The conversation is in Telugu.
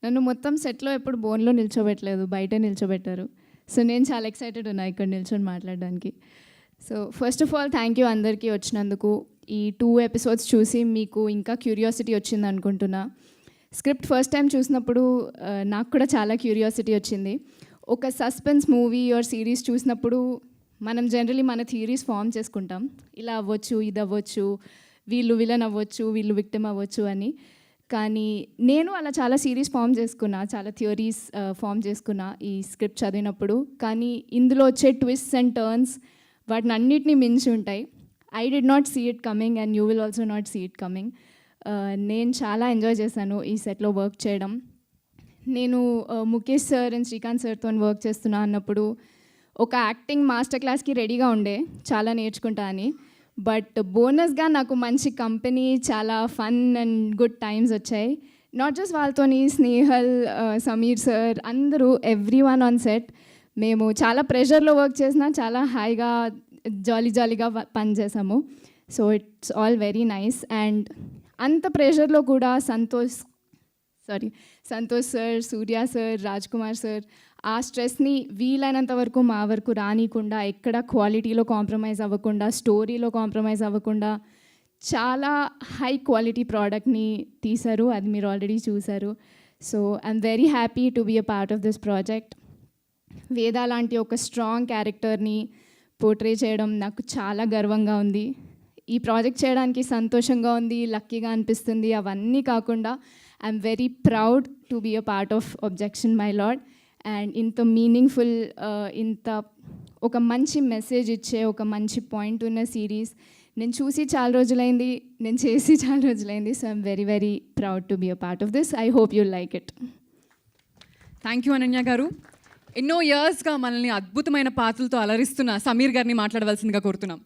నన్ను మొత్తం సెట్లో ఎప్పుడు బోన్లో నిల్చోబెట్టలేదు, బయటే నిల్చోబెట్టారు. సో నేను చాలా ఎక్సైటెడ్ ఉన్నా ఇక్కడ నిల్చొని మాట్లాడడానికి. So first of all thank you అందరికీ వచ్చినందుకు. ఈ 2 ఎపిసోడ్స్ చూసి మీకు ఇంకా క్యూరియాసిటీ వచ్చింది అనుకుంటున్నా. స్క్రిప్ట్ ఫస్ట్ టైం చూసినప్పుడు నాకు కూడా చాలా క్యూరియాసిటీ వచ్చింది. ఒక సస్పెన్స్ మూవీ ఆర్ సిరీస్ చూసినప్పుడు మనం జనరలీ మన థియరీస్ ఫామ్ చేసుకుంటాం. ఇలా అవ్వచ్చు, ఇది అవ్వచ్చు, వీళ్ళు విలన్ అవ్వచ్చు, వీళ్ళు విక్టిమ్ అవ్వచ్చు అని. కానీ నేను అలా చాలా సిరీస్ ఫామ్ చేసుకున్నా, చాలా థియరీస్ ఫామ్ చేసుకున్నా ఈ స్క్రిప్ట్ చదివినప్పుడు. కానీ ఇందులో వచ్చే ట్విస్ట్స్ అండ్ టర్న్స్ వాటిని అన్నిటినీ మించి ఉంటాయి. I did not see it coming and you will also not see it coming. నేను చాలా ఎంజాయ్ చేశాను ఈ సెట్లో వర్క్ చేయడం. నేను ముఖేష్ సార్ అండ్ శ్రీకాంత్ సార్తో వర్క్ చేస్తున్నా అన్నప్పుడు ఒక యాక్టింగ్ మాస్టర్ క్లాస్కి రెడీగా ఉండే, చాలా నేర్చుకుంటా అని. బట్ బోనస్గా నాకు మంచి కంపెనీ, చాలా ఫన్ అండ్ గుడ్ టైమ్స్ వచ్చాయి. నాట్ జస్ట్ వాళ్ళతోని, స్నేహల్, సమీర్ సార్, అందరూ, ఎవ్రీ వన్ ఆన్ సెట్. మేము చాలా ప్రెషర్లో వర్క్ చేసినా చాలా హాయిగా జాలీగా పనిచేసాము. So it's all very nice. And అంత ప్రెషర్లో కూడా Santosh sir, Surya sir, Raj Kumar sir ఆ స్ట్రెస్ని వీలైనంత వరకు మా వరకు రానికుండా, ఎక్కడ క్వాలిటీలో కాంప్రమైజ్ అవ్వకుండా, స్టోరీలో కాంప్రమైజ్ అవ్వకుండా చాలా హై క్వాలిటీ ప్రోడక్ట్ని తీశారు. అది మీరు ఆల్రెడీ చూశారు. So I'm very happy to be a part of this project. Veda లాంటి ఒక స్ట్రాంగ్ క్యారెక్టర్ని పోర్ట్రే చేయడం నాకు చాలా గర్వంగా ఉంది. ఈ ప్రాజెక్ట్ చేయడానికి సంతోషంగా ఉంది, లక్కీగా అనిపిస్తుంది. అవన్నీ కాకుండా I'm very proud to be a part of objection my lord. And ఇంత మీనింగ్ఫుల్, ఇంత ఒక మంచి మెసేజ్ ఇచ్చే, ఒక మంచి పాయింట్ ఉన్న సిరీస్ నేను చూసి చాలా రోజులైంది, నేను చేసి చాలా రోజులైంది. So I'm very very proud to be a part of this. I hope you like it. Thank you Ananya garu. ఎన్నో ఇయర్స్గా మనల్ని అద్భుతమైన పాత్రలతో అలరిస్తున్న సమీర్ గారిని మాట్లాడవలసిందిగా కోరుతున్నాం.